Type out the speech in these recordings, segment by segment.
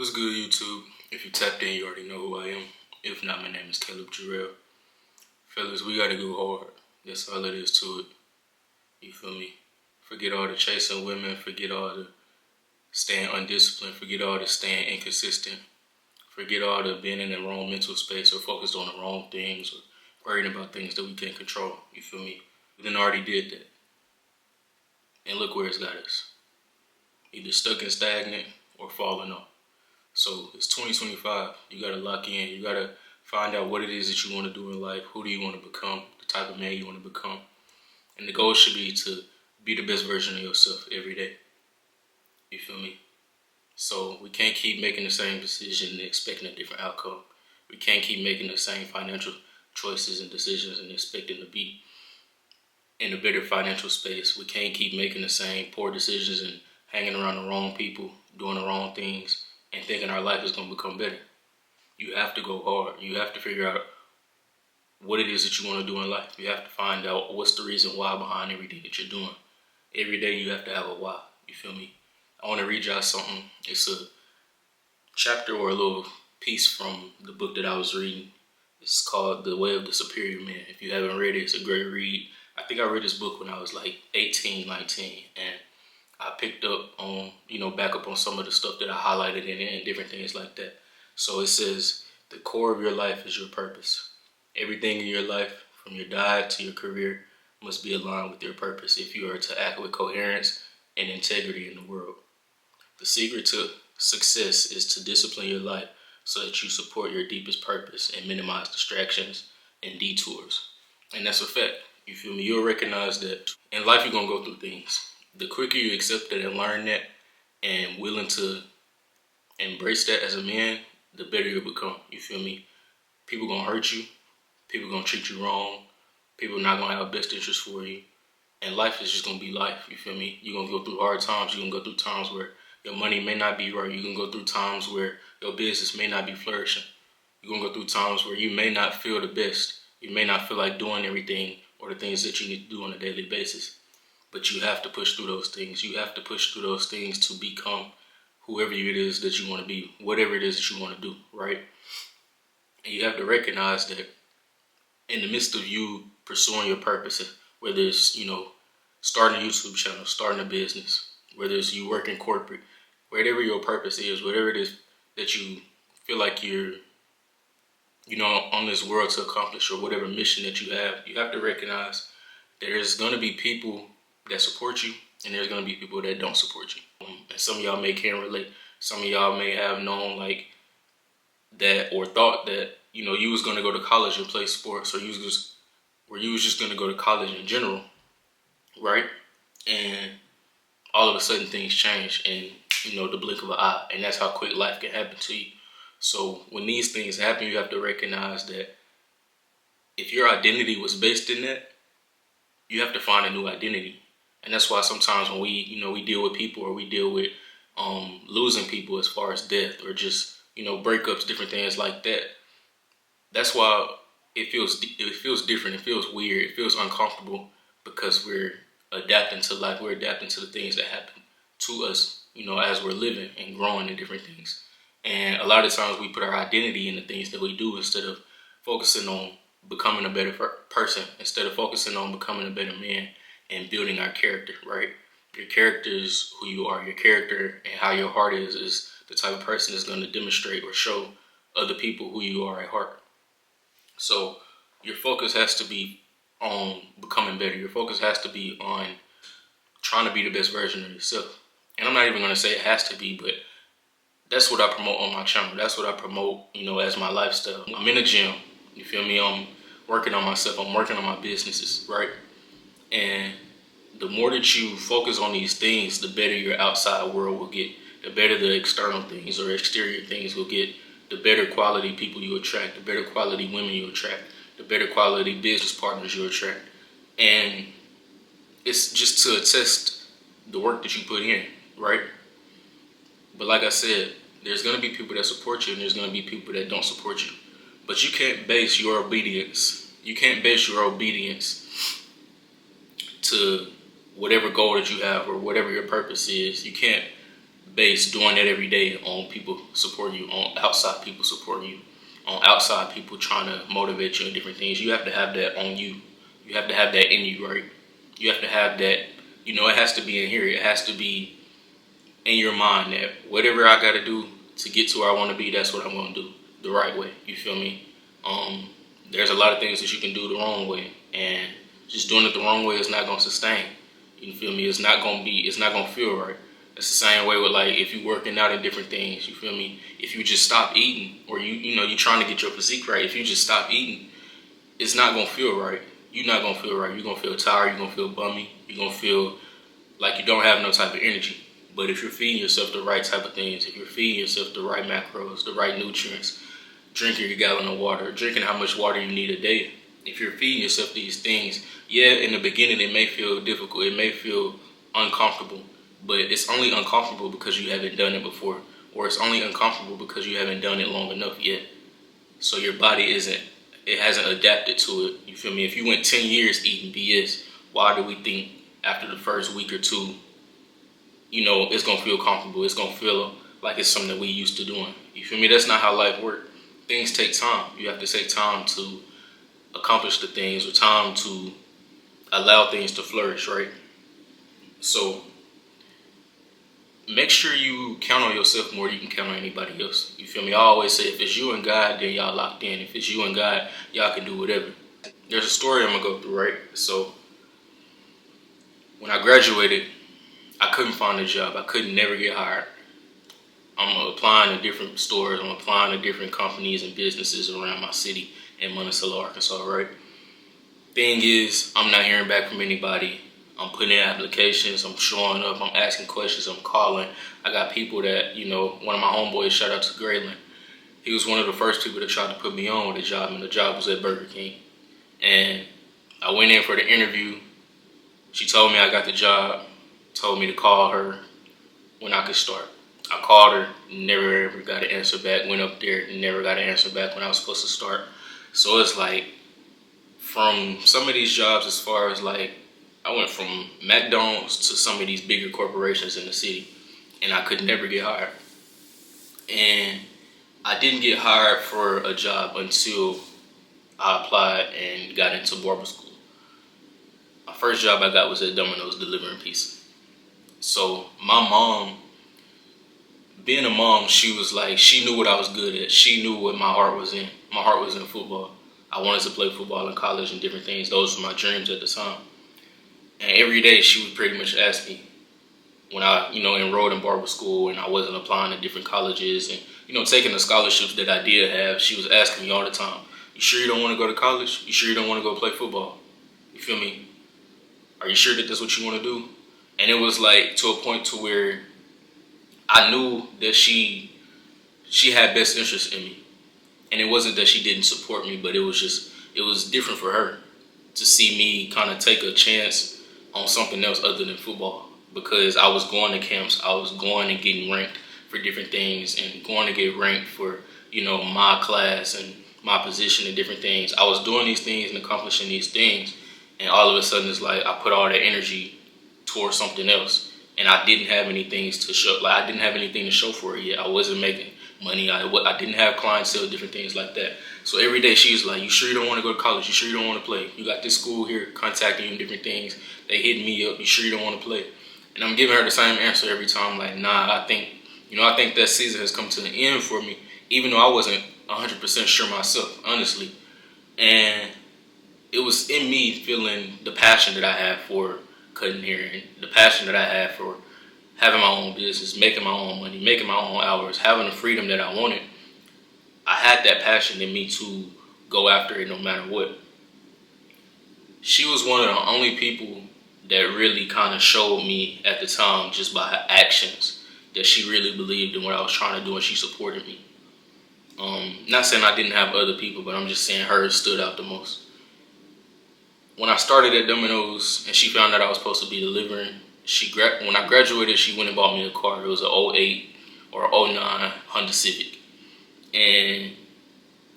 What's good, YouTube? If you tapped in, you already know who I am. If not, my name is Caleb Jarrell. Fellas, we gotta go hard. That's all it is to it. You feel me? Forget all the chasing women. Forget all the staying undisciplined. Forget all the staying inconsistent. Forget all the being in the wrong mental space or focused on the wrong things or worrying about things that we can't control. You feel me? We done already did that. And look where it's got us. Either stuck and stagnant or falling off. So it's 2025. You gotta lock in. You gotta find out what it is that you want to do in life. Who do you want to become? The type of man you want to become. And the goal should be to be the best version of yourself every day. You feel me? So we can't keep making the same decision and expecting a different outcome. We can't keep making the same financial choices and decisions and expecting to be in a better financial space. We can't keep making the same poor decisions and hanging around the wrong people, doing the wrong things, and thinking our life is going to become better. You have to go hard. You have to figure out what it is that you want to do in life. You have to find out what's the reason why behind everything that you're doing. Every day you have to have a why. You feel me? I want to read y'all something. It's a chapter or a little piece from the book that I was reading. It's called The Way of the Superior Man. If you haven't read it, it's a great read. I think I read this book when I was like 18, 19, and I picked up on, back up on some of the stuff that I highlighted in it and different things like that. So it says, the core of your life is your purpose. Everything in your life, from your diet to your career, must be aligned with your purpose if you are to act with coherence and integrity in the world. The secret to success is to discipline your life so that you support your deepest purpose and minimize distractions and detours. And that's a fact. You feel me? You'll recognize that in life you're going to go through things. The quicker you accept that and learn that and willing to embrace that as a man, the better you'll become. You feel me? People gonna hurt you. People gonna treat you wrong. People not gonna have best interest for you. And life is just gonna be life. You feel me? You're gonna go through hard times. You're gonna go through times where your money may not be right. You're gonna go through times where your business may not be flourishing. You're gonna go through times where you may not feel the best. You may not feel like doing everything or the things that you need to do on a daily basis. But you have to push through those things. You have to push through those things to become whoever it is that you want to be, whatever it is that you want to do, right? And you have to recognize that in the midst of you pursuing your purpose, whether it's, starting a YouTube channel, starting a business, whether it's you working corporate, whatever your purpose is, whatever it is that you feel like you're, on this world to accomplish or whatever mission that you have to recognize there's going to be people that support you, and there's going to be people that don't support you. And some of y'all can't relate. Some of y'all may have known like that or thought that, you was going to go to college and play sports, or you was just going to go to college in general, right? And all of a sudden things change in, the blink of an eye, and that's how quick life can happen to you. So when these things happen, you have to recognize that if your identity was based in that, you have to find a new identity. And that's why sometimes when we deal with people or we deal with losing people as far as death or just, breakups, different things like that, that's why it feels different. It feels weird. It feels uncomfortable because we're adapting to life. We're adapting to the things that happen to us, as we're living and growing in different things. And a lot of times we put our identity in the things that we do instead of focusing on becoming a better person, instead of focusing on becoming a better man and building our character, right? Your character is who you are. Your character and how your heart is the type of person that's going to demonstrate or show other people who you are at heart. So your focus has to be on becoming better. Your focus has to be on trying to be the best version of yourself. And I'm not even going to say it has to be, but that's what I promote on my channel. That's what I promote, as my lifestyle. I'm in the gym. You feel me? I'm working on myself. I'm working on my businesses, right? And the more that you focus on these things, the better your outside world will get. The better the external things or exterior things will get. The better quality people you attract. The better quality women you attract. The better quality business partners you attract. And it's just to attest the work that you put in, right? But like I said, there's going to be people that support you and there's going to be people that don't support you. But you can't base your obedience. You can't base your obedience to whatever goal that you have or whatever your purpose is. You can't base, doing that every day on people supporting you, on outside people supporting you, on outside people trying to motivate you and different things. You have to have that on you. You have to have that in you, right? You have to have that, it has to be in here. It has to be in your mind that whatever I got to do to get to where I want to be, that's what I'm going to do the right way. You feel me? There's a lot of things that you can do the wrong way, and just doing it the wrong way is not going to sustain. You feel me? It's not going to feel right. It's the same way with, like, if you're working out in different things, you feel me? If you just stop eating, or you're trying to get your physique right, if you just stop eating, it's not going to feel right. You're not going to feel right. You're going to feel tired. You're going to feel bummy. You're going to feel like you don't have no type of energy. But if you're feeding yourself the right type of things, if you're feeding yourself the right macros, the right nutrients, drinking your gallon of water, drinking how much water you need a day, if you're feeding yourself these things, yeah, in the beginning it may feel difficult, it may feel uncomfortable, but it's only uncomfortable because you haven't done it before, or it's only uncomfortable because you haven't done it long enough yet. So your body hasn't adapted to it. You feel me? If you went 10 years eating BS, why do we think after the first week or two, it's going to feel comfortable? It's going to feel like it's something that we used to doing. You feel me? That's not how life works. Things take time. You have to take time to accomplish the things, or time to allow things to flourish, right? So make sure you count on yourself more than you can count on anybody else. You feel me? I always say, if it's you and God, then y'all locked in. If it's you and God, y'all can do whatever. There's a story I'm going to go through, right? So when I graduated, I couldn't find a job. I could never get hired. I'm applying to different stores. I'm applying to different companies and businesses around my city in Monticello, Arkansas, right? Thing is, I'm not hearing back from anybody. I'm putting in applications. I'm showing up. I'm asking questions. I'm calling. I got people that, one of my homeboys, shout out to Grayland. He was one of the first people that tried to put me on with a job, and the job was at Burger King. And I went in for the interview. She told me I got the job, told me to call her when I could start. I called her, never ever got an answer back. Went up there, never got an answer back when I was supposed to start. So it's like, from some of these jobs, as far as like, I went from McDonald's to some of these bigger corporations in the city, and I could never get hired. And I didn't get hired for a job until I applied and got into barber school. My first job I got was at Domino's delivering pizza. So my mom, being a mom, she was like, she knew what I was good at. She knew what my heart was in. My heart was in football. I wanted to play football in college and different things. Those were my dreams at the time. And every day she would pretty much ask me, when I, enrolled in barber school and I wasn't applying to different colleges and, taking the scholarships that I did have, she was asking me all the time, you sure you don't want to go to college? You sure you don't want to go play football? You feel me? Are you sure that that's what you want to do? And it was like to a point to where I knew that she had best interest in me. And it wasn't that she didn't support me, but it was different for her to see me kind of take a chance on something else other than football. Because I was going to camps, I was going and getting ranked for different things and going to get ranked for, my class and my position and different things. I was doing these things and accomplishing these things. And all of a sudden it's like I put all that energy towards something else. And I didn't have anything to show. Like, I didn't have anything to show for it yet. I wasn't making money. I didn't have clientele, different things like that. So every day she's like, you sure you don't want to go to college? You sure you don't want to play? You got this school here contacting you and different things. They hitting me up. You sure you don't want to play? And I'm giving her the same answer every time. Like, nah, I think that season has come to an end for me, even though I wasn't 100% sure myself, honestly. And it was in me feeling the passion that I have for cutting hair and the passion that I have for having my own business, making my own money, making my own hours, having the freedom that I wanted. I had that passion in me to go after it no matter what. She was one of the only people that really kind of showed me at the time, just by her actions, that she really believed in what I was trying to do, and she supported me. Not saying I didn't have other people, but I'm just saying hers stood out the most. When I started at Domino's and she found out I was supposed to be delivering, when I graduated, she went and bought me a car. It was an '08 or '09 Honda Civic. And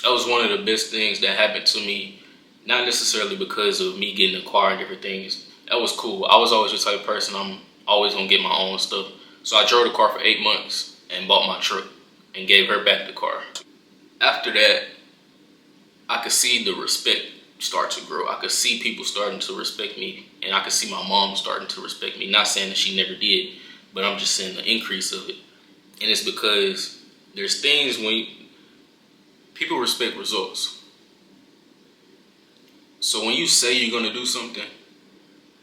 that was one of the best things that happened to me, not necessarily because of me getting a car and different things. That was cool. I was always the type of person, I'm always going to get my own stuff. So I drove the car for 8 months and bought my truck and gave her back the car. After that, I could see the respect start to grow. I could see people starting to respect me, and I could see my mom starting to respect me. Not saying that she never did, but I'm just saying the increase of it. And it's because there's things people respect results. So when you say you're going to do something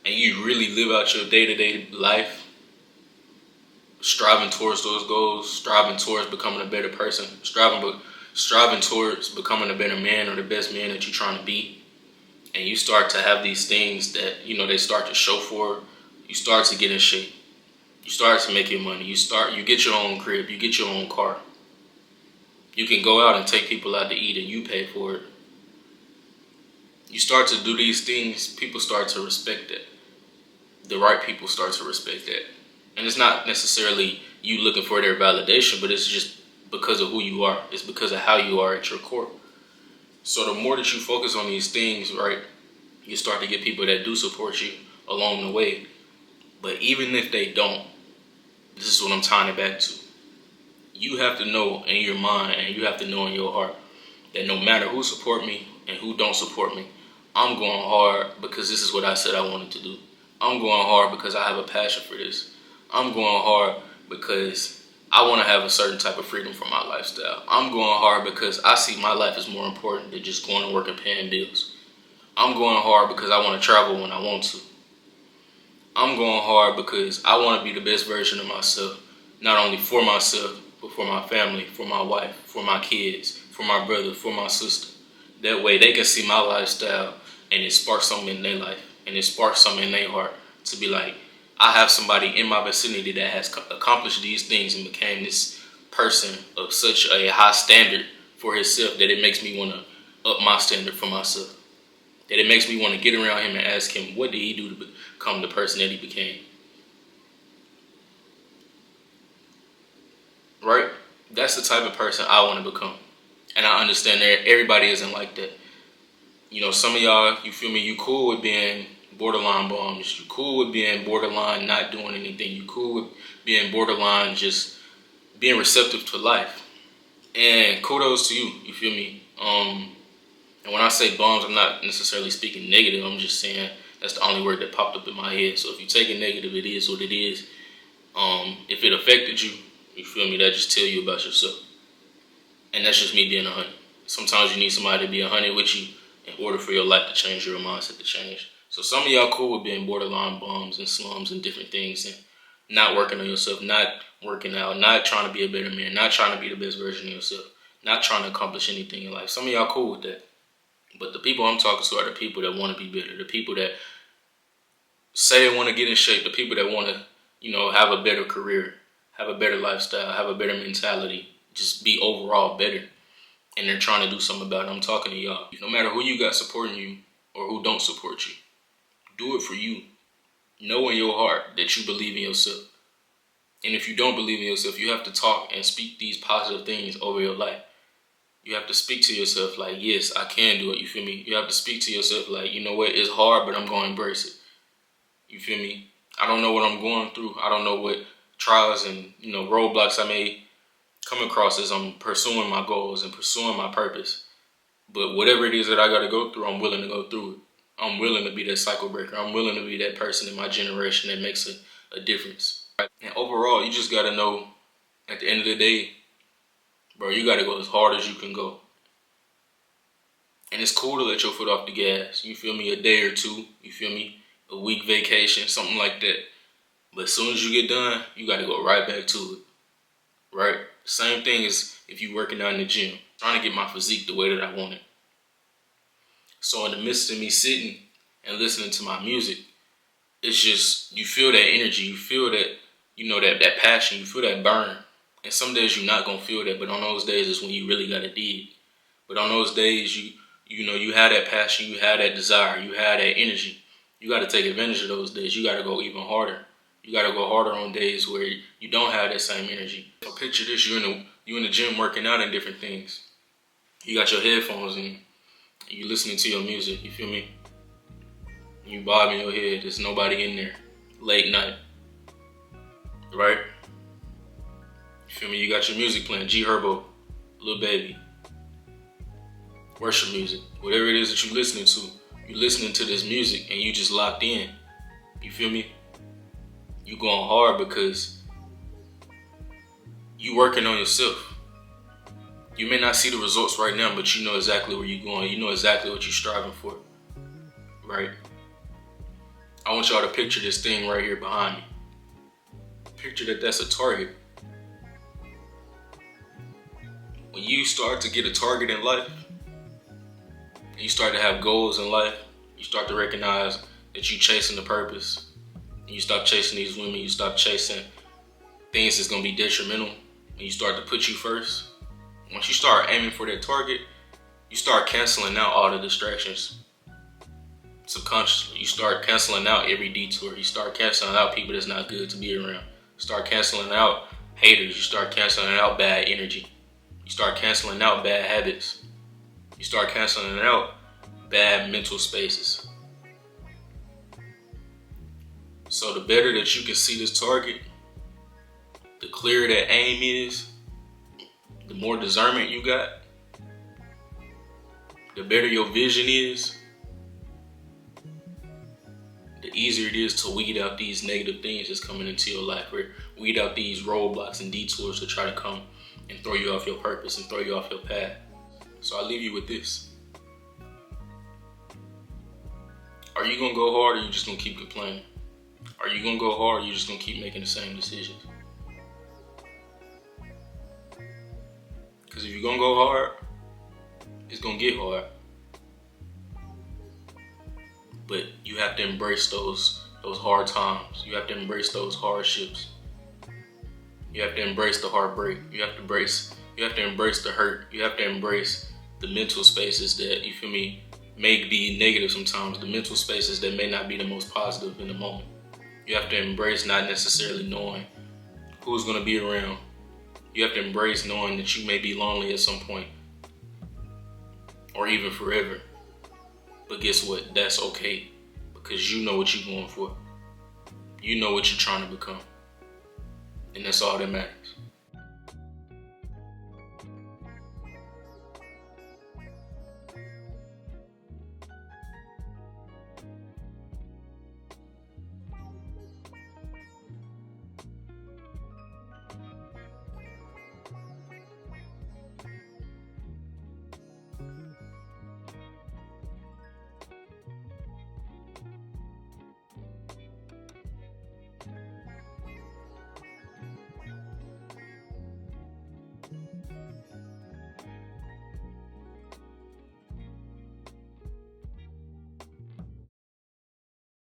and you really live out your day-to-day life, striving towards those goals, striving towards becoming a better person, striving towards becoming a better man or the best man that you're trying to be, and you start to have these things that, they start to show for, you start to get in shape. You start to make your money. You get your own crib. You get your own car. You can go out and take people out to eat and you pay for it. You start to do these things, people start to respect that. The right people start to respect that. And it's not necessarily you looking for their validation, but it's just because of who you are. It's because of how you are at your core. So the more that you focus on these things, right, you start to get people that do support you along the way. But even if they don't, this is what I'm tying it back to. You have to know in your mind and you have to know in your heart that no matter who support me and who don't support me, I'm going hard because this is what I said I wanted to do. I'm going hard because I have a passion for this. I'm going hard because I want to have a certain type of freedom for my lifestyle. I'm going hard because I see my life as more important than just going to work and paying bills. I'm going hard because I want to travel when I want to. I'm going hard because I want to be the best version of myself, not only for myself, but for my family, for my wife, for my kids, for my brother, for my sister. That way they can see my lifestyle and it sparks something in their life and it sparks something in their heart to be like, I have somebody in my vicinity that has accomplished these things and became this person of such a high standard for himself that it makes me want to up my standard for myself. That it makes me want to get around him and ask him, what did he do to become the person that he became? Right? That's the type of person I want to become. And I understand that everybody isn't like that. Some of y'all, you feel me, you cool with being borderline bums. You cool with being borderline not doing anything. You cool with being borderline just being receptive to life. And kudos to you, you feel me? And when I say bums, I'm not necessarily speaking negative. I'm just saying that's the only word that popped up in my head. So if you take it negative, it is what it is. If it affected you, you feel me, that just tell you about yourself. And that's just me being 100. Sometimes you need somebody to be 100 with you in order for your life to change, your mindset to change. So some of y'all cool with being borderline bums and slums and different things and not working on yourself, not working out, not trying to be a better man, not trying to be the best version of yourself, not trying to accomplish anything in life. Some of y'all cool with that. But the people I'm talking to are the people that want to be better, the people that say they want to get in shape, the people that want to, have a better career, have a better lifestyle, have a better mentality, just be overall better. And they're trying to do something about it. I'm talking to y'all. No matter who you got supporting you or who don't support you, do it for you. Know in your heart that you believe in yourself. And if you don't believe in yourself, you have to talk and speak these positive things over your life. You have to speak to yourself like, yes, I can do it, you feel me? You have to speak to yourself like, you know what, it's hard, but I'm going to embrace it. You feel me? I don't know what I'm going through. I don't know what trials and, roadblocks I may come across as I'm pursuing my goals and pursuing my purpose. But whatever it is that I got to go through, I'm willing to go through it. I'm willing to be that cycle breaker. I'm willing to be that person in my generation that makes a difference. And overall, you just got to know at the end of the day, bro, you got to go as hard as you can go. And it's cool to let your foot off the gas. You feel me? A day or two. You feel me? A week vacation, something like that. But as soon as you get done, you got to go right back to it. Right? Same thing as if you working out in the gym. Trying to get my physique the way that I want it. So in the midst of me sitting and listening to my music, it's just, you feel that energy. You feel that, that passion. You feel that burn. And some days you're not going to feel that. But on those days is when you really got to dig. But on those days, you have that passion. You have that desire. You have that energy. You got to take advantage of those days. You got to go even harder. You got to go harder on days where you don't have that same energy. So picture this, you in the gym working out and different things. You got your headphones and you listening to your music, you feel me? You bobbing your head, there's nobody in there. Late night, right? You feel me? You got your music playing, G Herbo, Lil Baby, worship music, whatever it is that you're listening to. You listening to this music and you just locked in. You feel me? You going hard because you working on yourself. You may not see the results right now, but you know exactly where you're going. You know exactly what you're striving for, right? I want y'all to picture this thing right here behind me. Picture that that's a target. When you start to get a target in life, and you start to have goals in life, you start to recognize that you're chasing the purpose. And you stop chasing these women, you stop chasing things that's gonna be detrimental, and you start to put you first. Once you start aiming for that target, you start canceling out all the distractions. Subconsciously, you start canceling out every detour. You start canceling out people that's not good to be around. You start canceling out haters. You start canceling out bad energy. You start canceling out bad habits. You start canceling out bad mental spaces. So the better that you can see this target, the clearer that aim is, the more discernment you got, the better your vision is, the easier it is to weed out these negative things that's coming into your life, or weed out these roadblocks and detours to try to come and throw you off your purpose and throw you off your path. So I leave you with this. Are you gonna go hard or you just gonna keep complaining? Are you gonna go hard or you just gonna keep making the same decisions? Because if you're gonna go hard, it's gonna get hard. But you have to embrace those hard times. You have to embrace those hardships. You have to embrace the heartbreak. You have to embrace the hurt. You have to embrace the mental spaces that, you feel me, may be negative sometimes. The mental spaces that may not be the most positive in the moment. You have to embrace not necessarily knowing who's gonna be around. You have to embrace knowing that you may be lonely at some point, or even forever. But guess what? That's okay, because you know what you're going for. You know what you're trying to become. And that's all that matters.